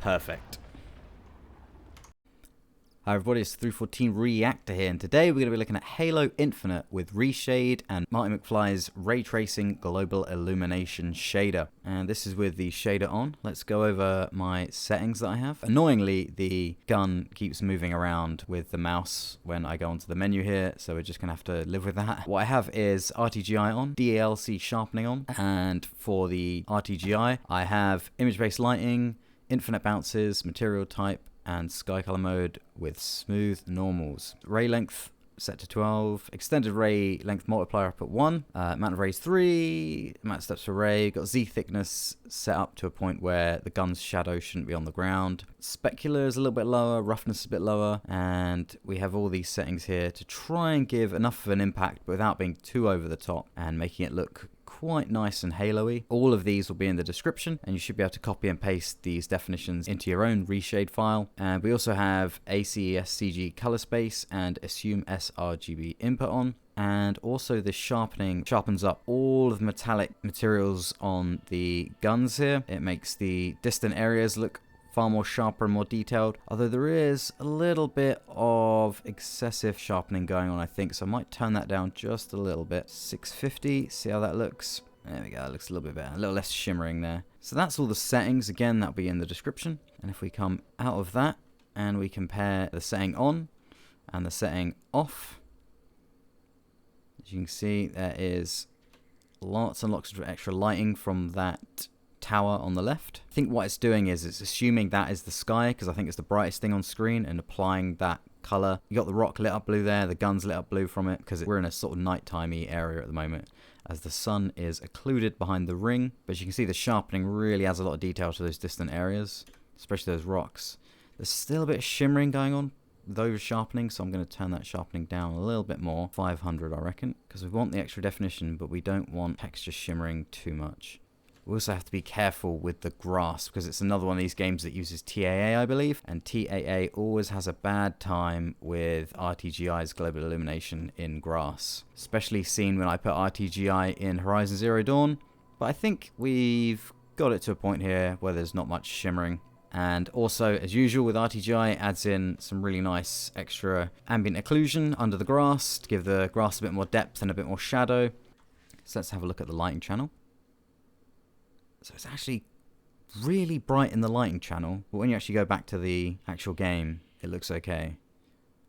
Perfect. Hi everybody, it's 314 Reactor here, and today we're going to be looking at Halo Infinite with ReShade and Marty McFly's Ray Tracing Global Illumination shader. And this is with the shader on. Let's go over my settings that I have. Annoyingly, the gun keeps moving around with the mouse when I go onto the menu here, so we're just going to have to live with that. What I have is RTGI on, DLC sharpening on, and for the RTGI, I have image-based lighting, infinite bounces, material type, and sky color mode with smooth normals. Ray length set to 12, extended ray length multiplier up at 1, amount of rays 3, amount of steps per ray, got Z thickness set up to a point where the gun's shadow shouldn't be on the ground. Specular is a little bit lower, roughness is a bit lower, and we have all these settings here to try and give enough of an impact but without being too over the top and making it look quite nice and halo-y. All of these will be in the description, and you should be able to copy and paste these definitions into your own ReShade file. And we also have ACSCG color space and assume sRGB input on. And also the sharpening sharpens up all of the metallic materials on the guns here. It makes the distant areas look far more sharper and more detailed, although there is a little bit of excessive sharpening going on, I think, so I might turn that down just a little bit. 650, see how that looks? There we go, that looks a little bit better, a little less shimmering there. So that's all the settings. Again, that'll be in the description. And if we come out of that and we compare the setting on and the setting off, as you can see, there is lots and lots of extra lighting from that tower on the left. I think what it's doing is it's assuming that is the sky, because I think it's the brightest thing on screen, and applying that color. You got the rock lit up blue there, the gun's lit up blue from it, because we're in a sort of nighttime-y area at the moment, as the sun is occluded behind the ring. But you can see the sharpening really adds a lot of detail to those distant areas, especially those rocks. There's still a bit of shimmering going on with over sharpening, so I'm going to turn that sharpening down a little bit more, 500 I reckon, because we want the extra definition, but we don't want texture shimmering too much. We also have to be careful with the grass, because it's another one of these games that uses TAA, I believe, and TAA always has a bad time with RTGI's global illumination in grass, especially seen when I put RTGI in Horizon Zero Dawn. But I think we've got it to a point here where there's not much shimmering. And also, as usual with RTGI, it adds in some really nice extra ambient occlusion under the grass to give the grass a bit more depth and a bit more shadow. So let's have a look at the lighting channel. So it's actually really bright in the lighting channel, but when you actually go back to the actual game, it looks okay.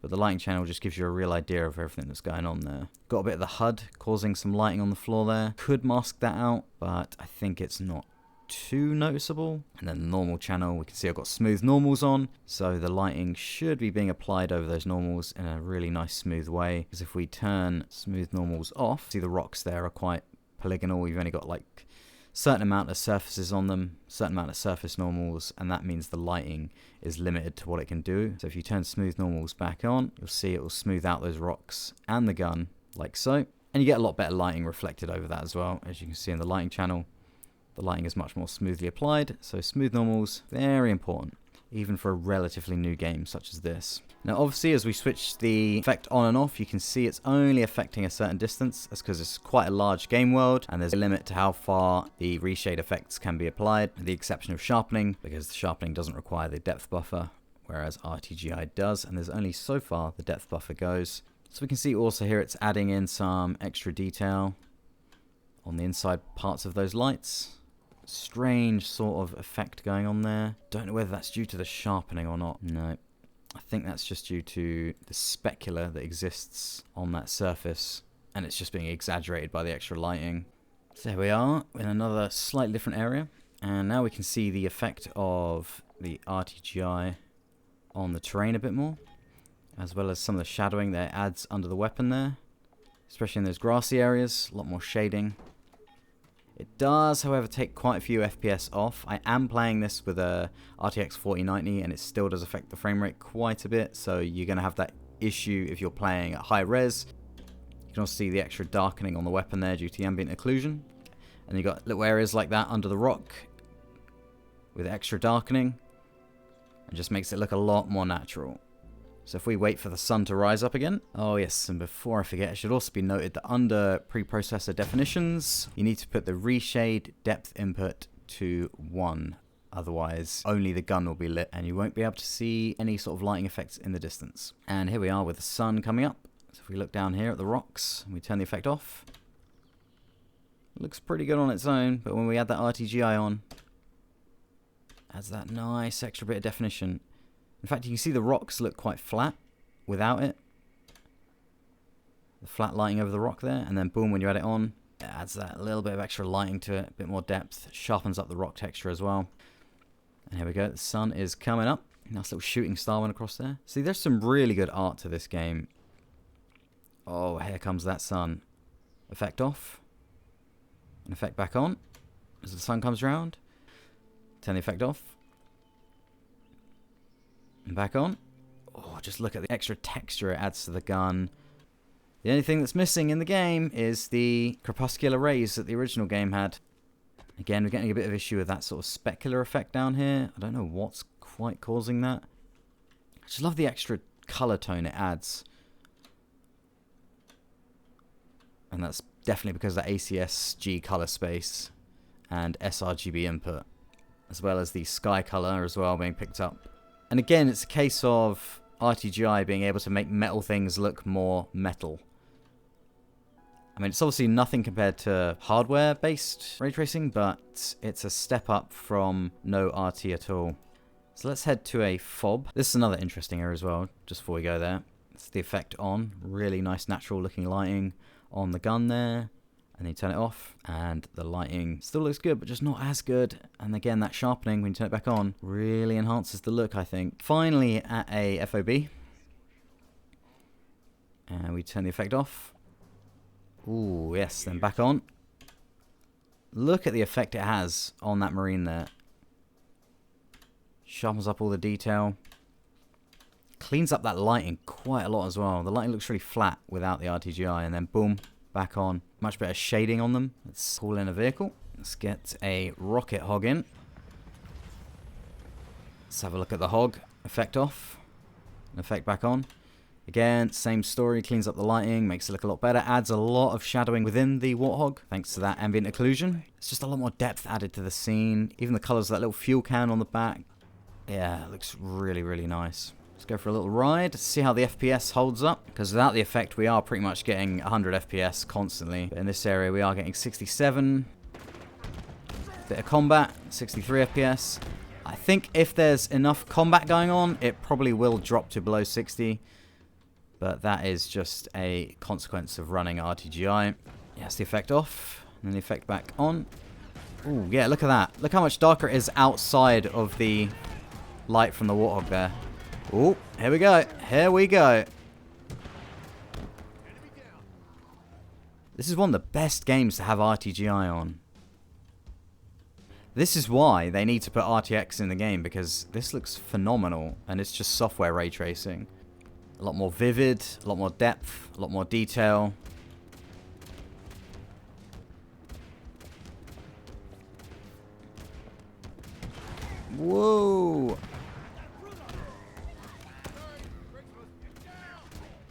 But the lighting channel just gives you a real idea of everything that's going on there. Got a bit of the HUD causing some lighting on the floor there. Could mask that out, but I think it's not too noticeable. And then the normal channel, we can see I've got smooth normals on, so the lighting should be being applied over those normals in a really nice smooth way. Because if we turn smooth normals off, see the rocks there are quite polygonal. You've only got like certain amount of surfaces on them, certain amount of surface normals, and that means the lighting is limited to what it can do. So if you turn smooth normals back on, you'll see it will smooth out those rocks and the gun like so, and you get a lot better lighting reflected over that as well. As you can see in the lighting channel, the lighting is much more smoothly applied, so smooth normals, very important, even for a relatively new game such as this. Now obviously as we switch the effect on and off, you can see it's only affecting a certain distance. That's because it's quite a large game world, and there's a limit to how far the ReShade effects can be applied, with the exception of sharpening, because the sharpening doesn't require the depth buffer, whereas RTGI does, and there's only so far the depth buffer goes. So we can see also here it's adding in some extra detail on the inside parts of those lights. Strange sort of effect going on there. Don't know whether that's due to the sharpening or not. No, I think that's just due to the specular that exists on that surface, and it's just being exaggerated by the extra lighting. So there we are in another slightly different area, and now we can see the effect of the RTGI on the terrain a bit more, as well as some of the shadowing that it adds under the weapon there, especially in those grassy areas. A lot more shading. It does, however, take quite a few FPS off. I am playing this with a RTX 4090, and it still does affect the frame rate quite a bit, so you're going to have that issue if you're playing at high res. You can also see the extra darkening on the weapon there due to the ambient occlusion. And you've got little areas like that under the rock with extra darkening. It just makes it look a lot more natural. So if we wait for the sun to rise up again. Oh yes, and before I forget, it should also be noted that under Preprocessor Definitions, you need to put the ReShade depth input to 1. Otherwise, only the gun will be lit and you won't be able to see any sort of lighting effects in the distance. And here we are with the sun coming up. So if we look down here at the rocks and we turn the effect off, it looks pretty good on its own, but when we add that RTGI on, it adds that nice extra bit of definition. In fact, you can see the rocks look quite flat without it. The flat lighting over the rock there, and then boom, when you add it on, it adds that little bit of extra lighting to it, a bit more depth, sharpens up the rock texture as well. And here we go, the sun is coming up. Nice little shooting star went across there. See, there's some really good art to this game. Oh, here comes that sun. Effect off. And effect back on as the sun comes around. Turn the effect off. And back on. Oh, just look at the extra texture it adds to the gun. The only thing that's missing in the game is the crepuscular rays that the original game had. Again, we're getting a bit of issue with that sort of specular effect down here. I don't know what's quite causing that. I just love the extra color tone it adds. And that's definitely because of that ACSG color space and sRGB input, as well as the sky color as well being picked up. And again, it's a case of RTGI being able to make metal things look more metal. I mean, it's obviously nothing compared to hardware-based ray tracing, but it's a step up from no RT at all. So let's head to a fob. This is another interesting area as well, just before we go there. It's the effect on. Really nice natural-looking lighting on the gun there. And then you turn it off, and the lighting still looks good, but just not as good. And again, that sharpening, when you turn it back on, really enhances the look, I think. Finally, at a FOB. And we turn the effect off. Ooh, yes, then back on. Look at the effect it has on that marine there. Sharpens up all the detail. Cleans up that lighting quite a lot as well. The lighting looks really flat without the RTGI, and then boom, back on. Much better shading on them. Let's call in a vehicle. Let's get a rocket hog in. Let's have a look at the hog. Effect off. Effect back on. Again, same story. Cleans up the lighting, makes it look a lot better. Adds a lot of shadowing within the Warthog, thanks to that ambient occlusion. It's just a lot more depth added to the scene. Even the colours of that little fuel can on the back. Yeah, it looks really, really nice. Let's go for a little ride, see how the FPS holds up, because without the effect we are pretty much getting 100 FPS constantly. But in this area we are getting 67. Bit of combat, 63 FPS. I think if there's enough combat going on, it probably will drop to below 60. But that is just a consequence of running RTGI. Yeah, that's the effect off, and then the effect back on. Ooh, yeah, look at that. Look how much darker it is outside of the light from the Warthog there. Oh, here we go. Here we go. This is one of the best games to have RTGI on. This is why they need to put RTX in the game, because this looks phenomenal, and it's just software ray tracing. A lot more vivid, a lot more depth, a lot more detail. Whoa!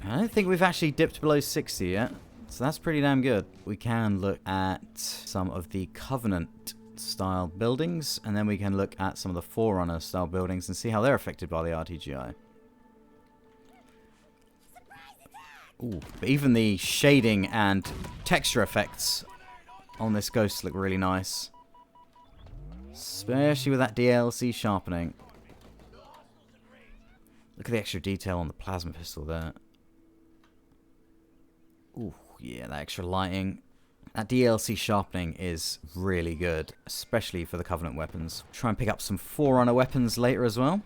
I don't think we've actually dipped below 60 yet, so that's pretty damn good. We can look at some of the Covenant style buildings, and then we can look at some of the Forerunner style buildings and see how they're affected by the RTGI. Ooh, but even the shading and texture effects on this ghost look really nice. Especially with that DLC sharpening. Look at the extra detail on the plasma pistol there. Ooh, yeah, that extra lighting. That DLC sharpening is really good, especially for the Covenant weapons. Try and pick up some Forerunner weapons later as well.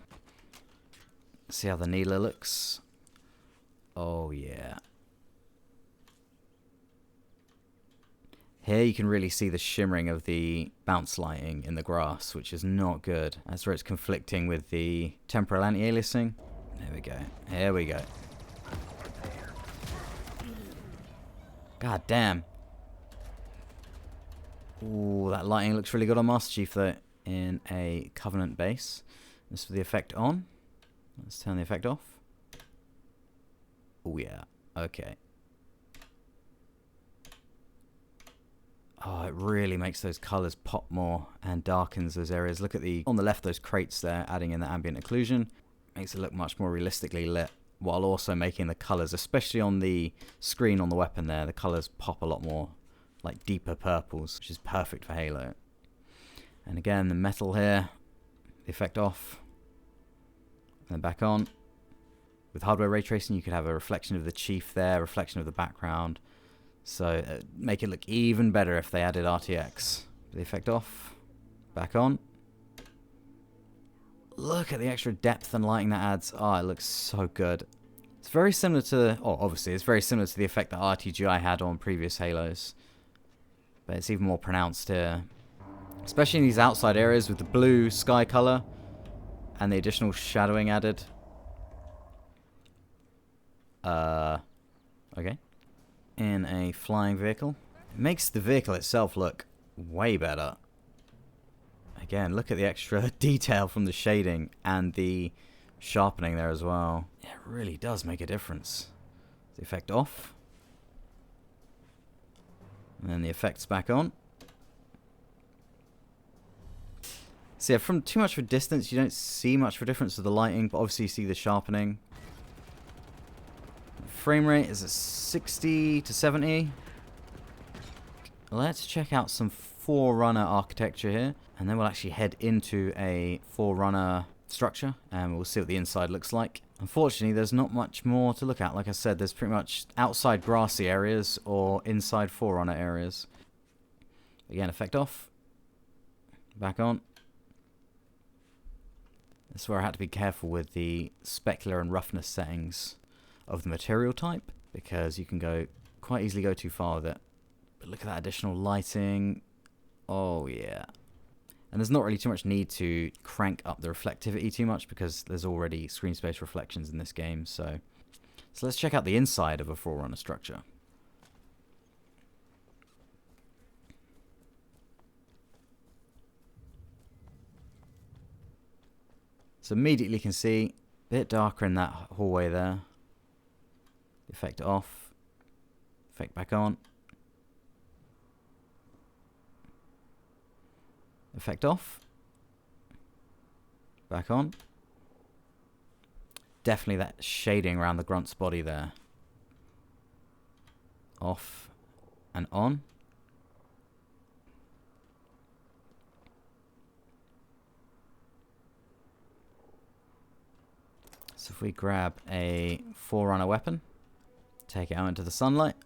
See how the Needler looks. Oh, yeah. Here you can really see the shimmering of the bounce lighting in the grass, which is not good. That's where it's conflicting with the temporal anti-aliasing. There we go. Here we go. God damn. Ooh, that lighting looks really good on Master Chief though, in a Covenant base. This is the effect on. Let's turn the effect off. Oh yeah. Okay. Oh, it really makes those colors pop more and darkens those areas. Look at on the left, those crates there, adding in the ambient occlusion. Makes it look much more realistically lit, while also making the colors, especially on the screen on the weapon there, the colors pop a lot more, like deeper purples, which is perfect for Halo. And again, the metal here, the effect off, and then back on. With hardware ray tracing, you could have a reflection of the chief there, reflection of the background. So make it look even better if they added RTX. The effect off, back on. Look at the extra depth and lighting that adds. Oh, it looks so good. It's very similar to, oh, obviously, it's very similar to the effect that RTGI had on previous Halos. But it's even more pronounced here. Especially in these outside areas with the blue sky color and the additional shadowing added. Okay. In a flying vehicle. It makes the vehicle itself look way better. Again, look at the extra detail from the shading and the sharpening there as well. It really does make a difference. The effect off. And then the effects back on. So yeah, from too much of a distance, you don't see much of a difference with the lighting, but obviously you see the sharpening. Frame rate is at 60 to 70. Let's check out some Forerunner architecture here, and then we'll actually head into a Forerunner structure, and we'll see what the inside looks like. Unfortunately, there's not much more to look at. Like I said, there's pretty much outside grassy areas or inside Forerunner areas. Again, effect off. Back on. This is where I had to be careful with the specular and roughness settings of the material type, because you can quite easily go too far with it. But look at that additional lighting. Oh yeah. And there's not really too much need to crank up the reflectivity too much, because there's already screen space reflections in this game. So let's check out the inside of a Forerunner structure. So immediately you can see a bit darker in that hallway there. Effect off. Effect back on. Effect off. Back on. Definitely that shading around the grunt's body there. Off and on. So if we grab a Forerunner weapon, take it out into the sunlight,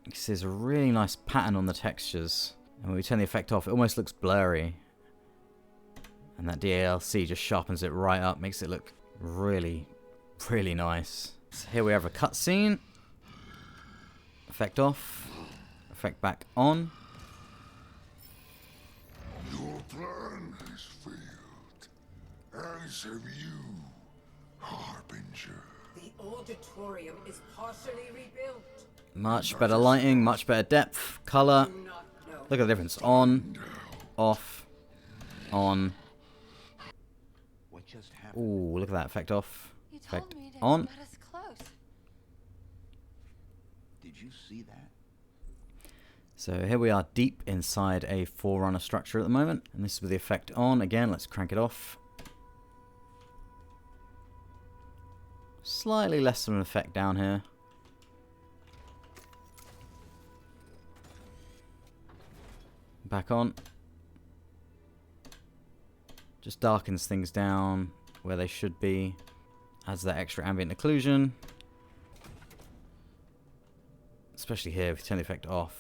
you can see there's a really nice pattern on the textures. And when we turn the effect off, it almost looks blurry. And that DLC just sharpens it right up, makes it look really, really nice. So here we have a cutscene. Effect off. Effect back on. Your plan has failed, as have you, Harbinger. The auditorium is partially rebuilt. Much better lighting, much better depth, color. Do not know. Look at the difference. On, off, on. What just happened? Ooh, look at that effect off. You told Effect me to on. let us close. Did you see that? So here we are deep inside a Forerunner structure at the moment. And this is with the effect on. Again, let's crank it off. Slightly less of an effect down here. Back on. Just darkens things down where they should be. Adds that extra ambient occlusion. Especially here, if you turn the effect off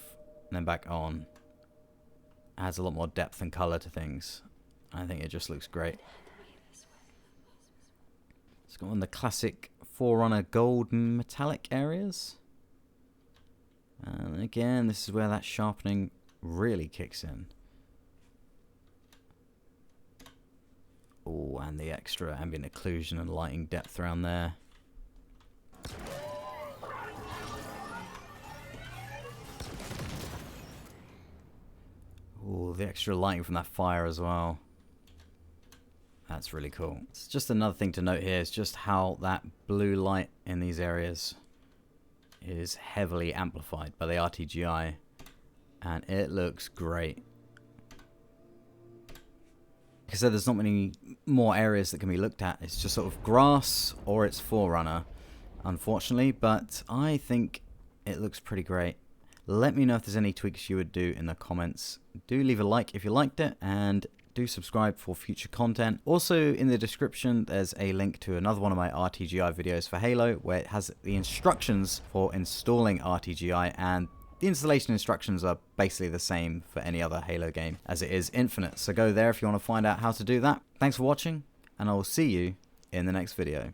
and then back on. Adds a lot more depth and color to things. I think it just looks great. It's got one of the classic Forerunner gold metallic areas. And again, this is where that sharpening really kicks in. Oh, and the extra ambient occlusion and lighting depth around there. Oh, the extra lighting from that fire as well. That's really cool. It's just another thing to note here is just how that blue light in these areas is heavily amplified by the RTGI. and it looks great. Like I said, there's not many more areas that can be looked at. It's just sort of grass or it's Forerunner, unfortunately, but I think it looks pretty great. Let me know if there's any tweaks you would do in the comments. Do leave a like if you liked it, and do subscribe for future content. Also, in the description, there's a link to another one of my RTGI videos for Halo, where it has the instructions for installing RTGI, and the installation instructions are basically the same for any other Halo game as it is Infinite. So go there if you want to find out how to do that. Thanks for watching, and I will see you in the next video.